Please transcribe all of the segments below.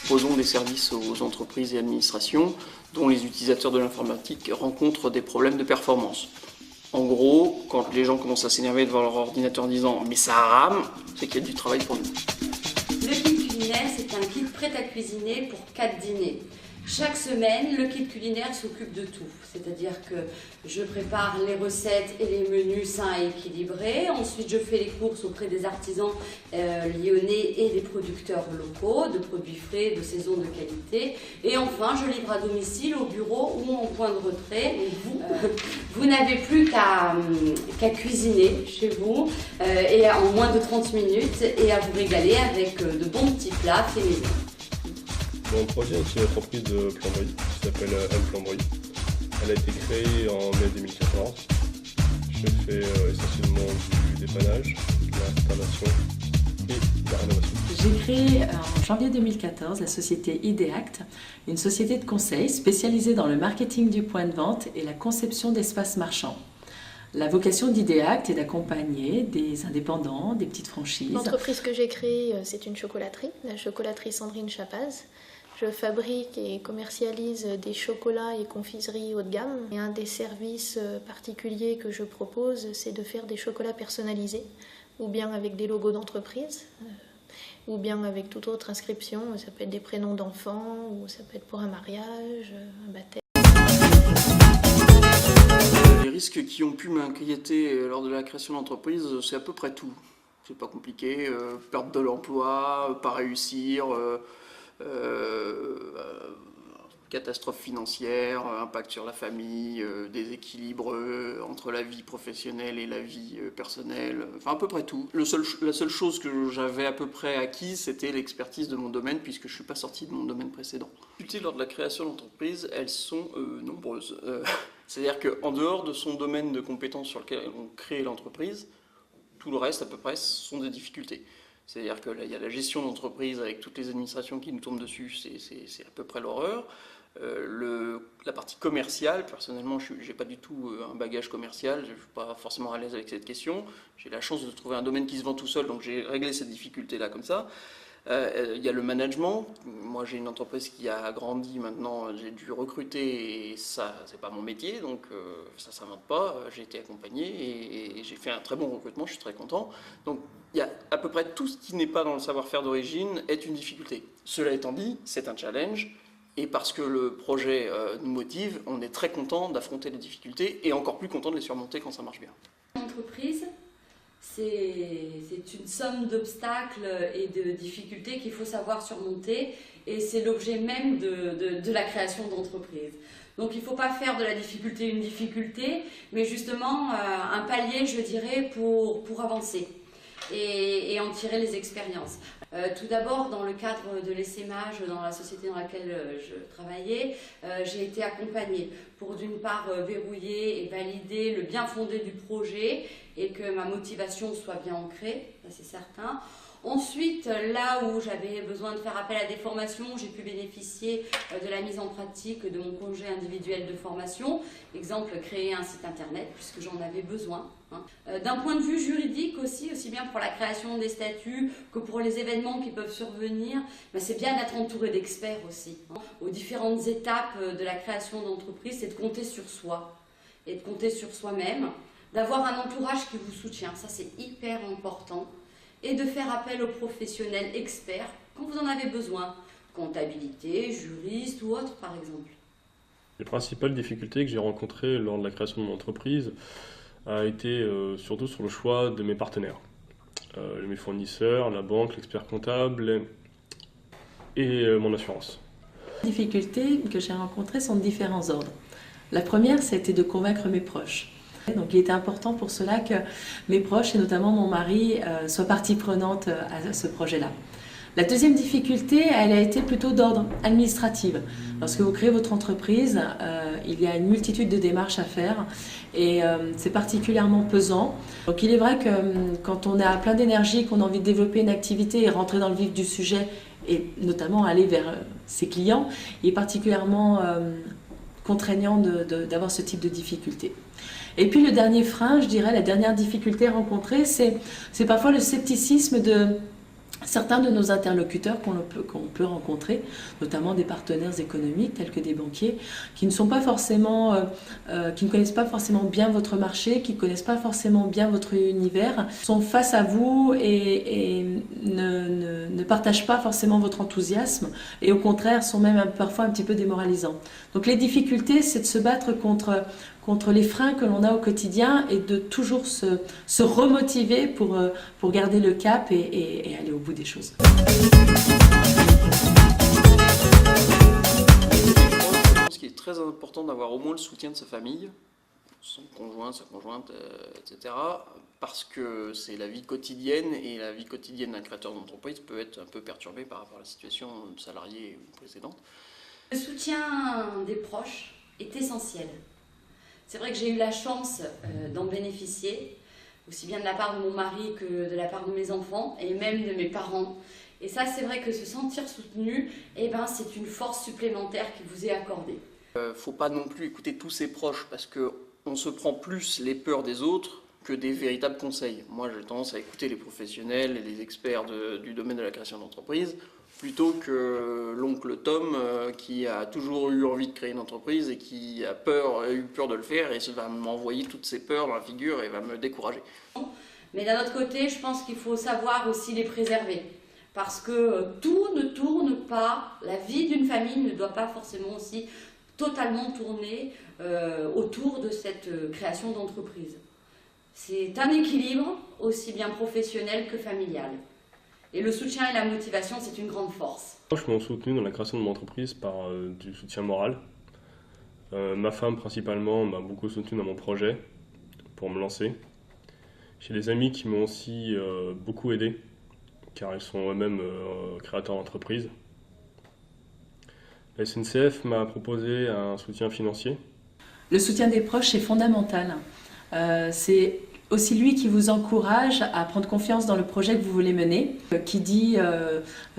proposons des services aux entreprises et administrations dont les utilisateurs de l'informatique rencontrent des problèmes de performance. En gros, quand les gens commencent à s'énerver devant leur ordinateur en disant « mais ça rame », c'est qu'il y a du travail pour nous. Le kit culinaire, c'est un kit prêt à cuisiner pour 4 dîners. Chaque semaine, le kit culinaire s'occupe de tout. C'est-à-dire que je prépare les recettes et les menus sains et équilibrés. Ensuite, je fais les courses auprès des artisans lyonnais et des producteurs locaux, de produits frais, de saison, de qualité. Et enfin, je livre à domicile, au bureau ou en point de retrait. Vous n'avez plus qu'à cuisiner chez vous et en moins de 30 minutes et à vous régaler avec de bons petits plats faits maison. Mon projet est une entreprise de plomberie qui s'appelle M Plomberie. Elle a été créée en mai 2014. Je fais essentiellement du dépannage, de l'installation et de la rénovation. J'ai créé en janvier 2014 la société Ideact, une société de conseil spécialisée dans le marketing du point de vente et la conception d'espaces marchands. La vocation d'Ideact est d'accompagner des indépendants, des petites franchises. L'entreprise que j'ai créée, c'est une chocolaterie, la chocolaterie Sandrine Chapaz. Je fabrique et commercialise des chocolats et confiseries haut de gamme. Et un des services particuliers que je propose, c'est de faire des chocolats personnalisés, ou bien avec des logos d'entreprise, ou bien avec toute autre inscription. Ça peut être des prénoms d'enfants, ou ça peut être pour un mariage, un baptême. Les risques qui ont pu m'inquiéter lors de la création d'entreprise, c'est à peu près tout. C'est pas compliqué, perte de l'emploi, pas réussir, catastrophe financière, impact sur la famille, déséquilibre entre la vie professionnelle et la vie personnelle, enfin à peu près tout. La seule chose que j'avais à peu près acquise, c'était l'expertise de mon domaine, puisque je ne suis pas sorti de mon domaine précédent. Les difficultés lors de la création d'entreprise, elles sont nombreuses. C'est-à-dire qu'en dehors de son domaine de compétences sur lequel on crée l'entreprise, tout le reste à peu près sont des difficultés. C'est-à-dire qu'il y a la gestion d'entreprise avec toutes les administrations qui nous tombent dessus, c'est à peu près l'horreur. La partie commerciale, personnellement, je n'ai pas du tout un bagage commercial, je ne suis pas forcément à l'aise avec cette question. J'ai la chance de trouver un domaine qui se vend tout seul, donc j'ai réglé cette difficulté-là comme ça. Il y a le management. Moi, j'ai une entreprise qui a grandi maintenant, j'ai dû recruter et ça, c'est pas mon métier, donc ça ne s'invente pas. J'ai été accompagné et j'ai fait un très bon recrutement, je suis très content. Donc, il y a à peu près tout ce qui n'est pas dans le savoir-faire d'origine est une difficulté. Cela étant dit, c'est un challenge. Et parce que le projet nous motive, on est très content d'affronter les difficultés et encore plus content de les surmonter quand ça marche bien. L'entreprise, c'est une somme d'obstacles et de difficultés qu'il faut savoir surmonter et c'est l'objet même de la création d'entreprise. Donc il ne faut pas faire de la difficulté une difficulté, mais justement un palier, je dirais, pour avancer et en tirer les expériences. Tout d'abord, dans le cadre de l'essaimage dans la société dans laquelle je travaillais, j'ai été accompagnée pour d'une part verrouiller et valider le bien fondé du projet et que ma motivation soit bien ancrée, ça c'est certain. Ensuite, là où j'avais besoin de faire appel à des formations, j'ai pu bénéficier de la mise en pratique de mon congé individuel de formation. Exemple, créer un site internet, puisque j'en avais besoin. D'un point de vue juridique aussi bien pour la création des statuts que pour les événements qui peuvent survenir, c'est bien d'être entouré d'experts aussi. Aux différentes étapes de la création d'entreprise, c'est de compter sur soi et de compter sur soi-même, d'avoir un entourage qui vous soutient, ça c'est hyper important. Et de faire appel aux professionnels experts quand vous en avez besoin, comptabilité, juriste ou autre par exemple. Les principales difficultés que j'ai rencontrées lors de la création de mon entreprise a été surtout sur le choix de mes partenaires. Mes fournisseurs, la banque, l'expert comptable et mon assurance. Les difficultés que j'ai rencontrées sont de différents ordres. La première, c'était de convaincre mes proches. Donc il était important pour cela que mes proches, et notamment mon mari, soient partie prenante à ce projet-là. La deuxième difficulté, elle a été plutôt d'ordre administratif. Lorsque vous créez votre entreprise, il y a une multitude de démarches à faire et c'est particulièrement pesant. Donc il est vrai que quand on a plein d'énergie, qu'on a envie de développer une activité et rentrer dans le vif du sujet, et notamment aller vers ses clients, il est particulièrement contraignant d'avoir ce type de difficulté. Et puis le dernier frein, je dirais, la dernière difficulté rencontrée, c'est parfois le scepticisme certains de nos interlocuteurs qu'on peut rencontrer, notamment des partenaires économiques tels que des banquiers, qui ne connaissent pas forcément bien votre marché, qui ne connaissent pas forcément bien votre univers, sont face à vous et ne partagent pas forcément votre enthousiasme et au contraire sont même parfois un petit peu démoralisants. Donc les difficultés, c'est de se battre contre les freins que l'on a au quotidien et de toujours se remotiver pour garder le cap et aller au bout des choses. Je pense qu'il est très important d'avoir au moins le soutien de sa famille, son conjoint, sa conjointe, etc. Parce que c'est la vie quotidienne et la vie quotidienne d'un créateur d'entreprise peut être un peu perturbée par rapport à la situation salariée précédente. Le soutien des proches est essentiel. C'est vrai que j'ai eu la chance d'en bénéficier, aussi bien de la part de mon mari que de la part de mes enfants et même de mes parents. Et ça, c'est vrai que se sentir soutenu, c'est une force supplémentaire qui vous est accordée. Faut pas non plus écouter tous ses proches parce qu'on se prend plus les peurs des autres que des véritables conseils. Moi, j'ai tendance à écouter les professionnels et les experts du domaine de la création d'entreprise plutôt que l'oncle Tom qui a toujours eu envie de créer une entreprise et qui a eu peur de le faire et va m'envoyer toutes ses peurs dans la figure et va me décourager. Mais d'un autre côté, je pense qu'il faut savoir aussi les préserver. Parce que tout ne tourne pas, la vie d'une famille ne doit pas forcément aussi totalement tourner autour de cette création d'entreprise. C'est un équilibre aussi bien professionnel que familial. Et le soutien et la motivation, c'est une grande force. Je m'en soutenu dans la création de mon entreprise par du soutien moral. Ma femme principalement m'a beaucoup soutenu dans mon projet pour me lancer. J'ai des amis qui m'ont aussi beaucoup aidé, car ils sont eux-mêmes créateurs d'entreprise. La SNCF m'a proposé un soutien financier. Le soutien des proches est fondamental. C'est aussi lui qui vous encourage à prendre confiance dans le projet que vous voulez mener. Qui dit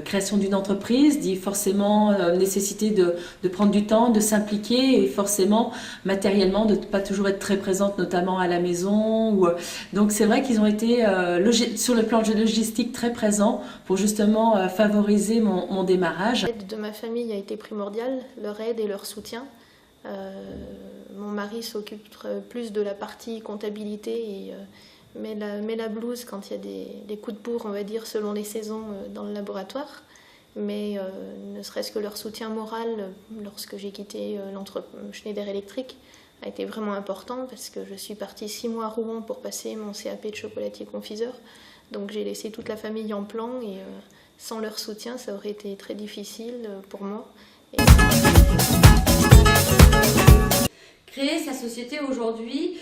création d'une entreprise, dit forcément nécessité de prendre du temps, de s'impliquer et forcément matériellement de ne pas toujours être très présente, notamment à la maison. Donc c'est vrai qu'ils ont été sur le plan logistique très présents pour justement favoriser mon démarrage. L'aide de ma famille a été primordiale, leur aide et leur soutien. Mon mari s'occupe plus de la partie comptabilité et met la blouse quand il y a des coups de bourre, on va dire, selon les saisons dans le laboratoire. Mais ne serait-ce que leur soutien moral lorsque j'ai quitté Schneider Electric a été vraiment important parce que je suis partie 6 mois à Rouen pour passer mon CAP de chocolatier confiseur. Donc j'ai laissé toute la famille en plan et sans leur soutien, ça aurait été très difficile pour moi. Créer sa société aujourd'hui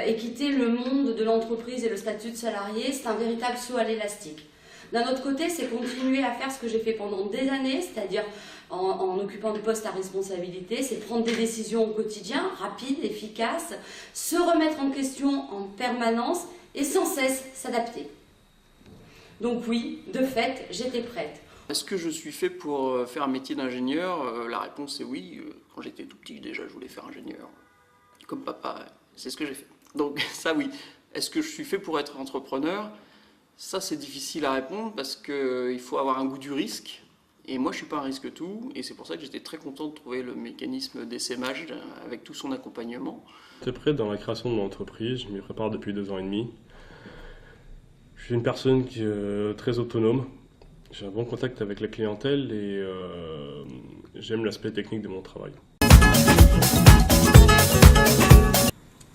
et quitter le monde de l'entreprise et le statut de salarié, c'est un véritable saut à l'élastique. D'un autre côté, c'est continuer à faire ce que j'ai fait pendant des années, c'est-à-dire en occupant des postes à responsabilité, c'est prendre des décisions au quotidien, rapides, efficaces, se remettre en question en permanence et sans cesse s'adapter. Donc oui, de fait, j'étais prête. Est-ce que je suis fait pour faire un métier d'ingénieur ? La réponse est oui. Quand j'étais tout petit, déjà, je voulais faire ingénieur. Comme papa, c'est ce que j'ai fait. Donc ça, oui. Est-ce que je suis fait pour être entrepreneur ? Ça, c'est difficile à répondre parce qu'il faut avoir un goût du risque. Et moi, je ne suis pas un risque-tout. Et c'est pour ça que j'étais très content de trouver le mécanisme d'essaimage avec tout son accompagnement. J'étais prêt dans la création de mon entreprise. Je m'y prépare depuis 2 ans et demi. Je suis une personne qui est très autonome. J'ai un bon contact avec la clientèle et j'aime l'aspect technique de mon travail.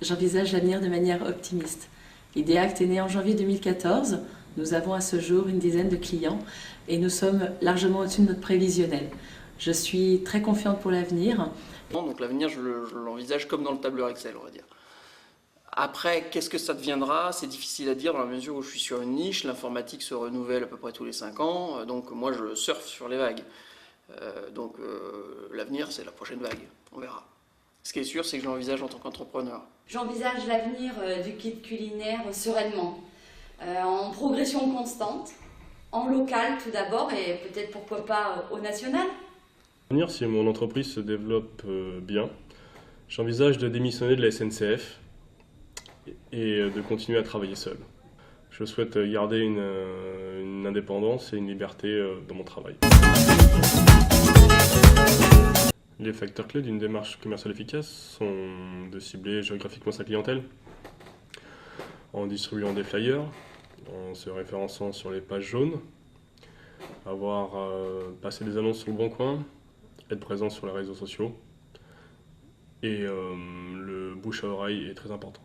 J'envisage l'avenir de manière optimiste. Ideact est né en janvier 2014. Nous avons à ce jour une dizaine de clients et nous sommes largement au-dessus de notre prévisionnel. Je suis très confiante pour l'avenir. Donc l'avenir, je l'envisage comme dans le tableur Excel, on va dire. Après, qu'est-ce que ça deviendra ? C'est difficile à dire dans la mesure où je suis sur une niche. L'informatique se renouvelle à peu près tous les 5 ans. Donc moi, je surfe sur les vagues. L'avenir, c'est la prochaine vague. On verra. Ce qui est sûr, c'est que je l'envisage en tant qu'entrepreneur. J'envisage l'avenir du kit culinaire sereinement, en progression constante, en local tout d'abord et peut-être pourquoi pas au national. L'avenir, si mon entreprise se développe bien, j'envisage de démissionner de la SNCF et de continuer à travailler seul. Je souhaite garder une une indépendance et une liberté dans mon travail. Les facteurs clés d'une démarche commerciale efficace sont de cibler géographiquement sa clientèle en distribuant des flyers, en se référençant sur les pages jaunes, avoir passé des annonces sur le Bon Coin, être présent sur les réseaux sociaux et le bouche à oreille est très important.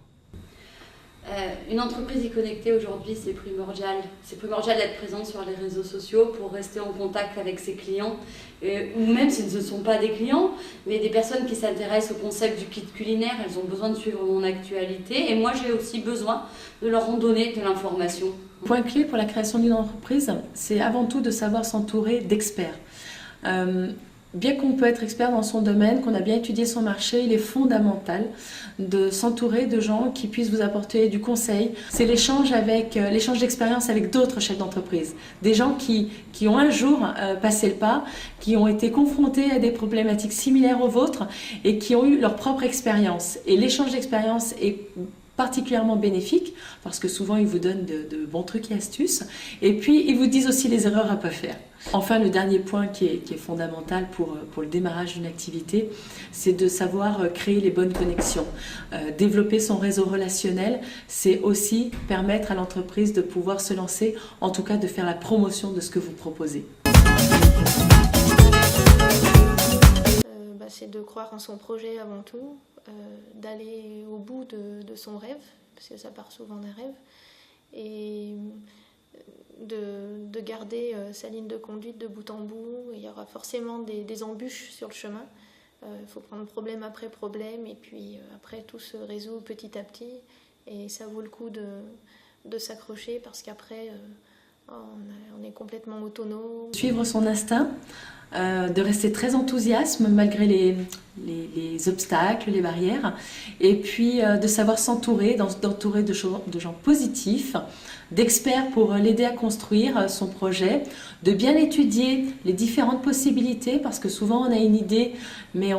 Une entreprise y connectée aujourd'hui, c'est primordial. C'est primordial d'être présent sur les réseaux sociaux pour rester en contact avec ses clients, ou même si ce ne sont pas des clients, mais des personnes qui s'intéressent au concept du kit culinaire, elles ont besoin de suivre mon actualité et moi j'ai aussi besoin de leur en donner de l'information. Point clé pour la création d'une entreprise, c'est avant tout de savoir s'entourer d'experts. Bien qu'on peut être expert dans son domaine, qu'on a bien étudié son marché, il est fondamental de s'entourer de gens qui puissent vous apporter du conseil. C'est l'échange d'expérience avec d'autres chefs d'entreprise. Des gens qui ont un jour passé le pas, qui ont été confrontés à des problématiques similaires aux vôtres et qui ont eu leur propre expérience. Et l'échange d'expérience est particulièrement bénéfique parce que souvent ils vous donnent de bons trucs et astuces et puis ils vous disent aussi les erreurs à ne pas faire. Enfin, le dernier point qui est fondamental pour le démarrage d'une activité, c'est de savoir créer les bonnes connexions. Développer son réseau relationnel, c'est aussi permettre à l'entreprise de pouvoir se lancer, en tout cas de faire la promotion de ce que vous proposez. C'est de croire en son projet avant tout, d'aller au bout de son rêve, parce que ça part souvent d'un rêve, et de garder sa ligne de conduite de bout en bout. Il y aura forcément des embûches sur le chemin. Il faut prendre problème après problème, et puis après tout se résout petit à petit, et ça vaut le coup de s'accrocher, parce qu'après on est complètement autonome. Suivre son instinct, de rester très enthousiaste malgré les obstacles, les barrières, et puis de savoir s'entourer, d'entourer de gens positifs, d'experts pour l'aider à construire son projet, de bien étudier les différentes possibilités, parce que souvent on a une idée, mais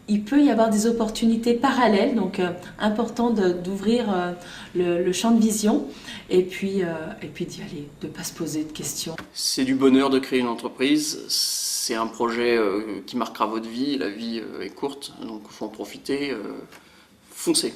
il peut y avoir des opportunités parallèles, donc important d'ouvrir le champ de vision, et puis d'y aller, de ne pas se poser de questions. C'est du bonheur de créer une entreprise, c'est un projet qui marquera votre vie, la vie est courte, donc il faut en profiter, foncez.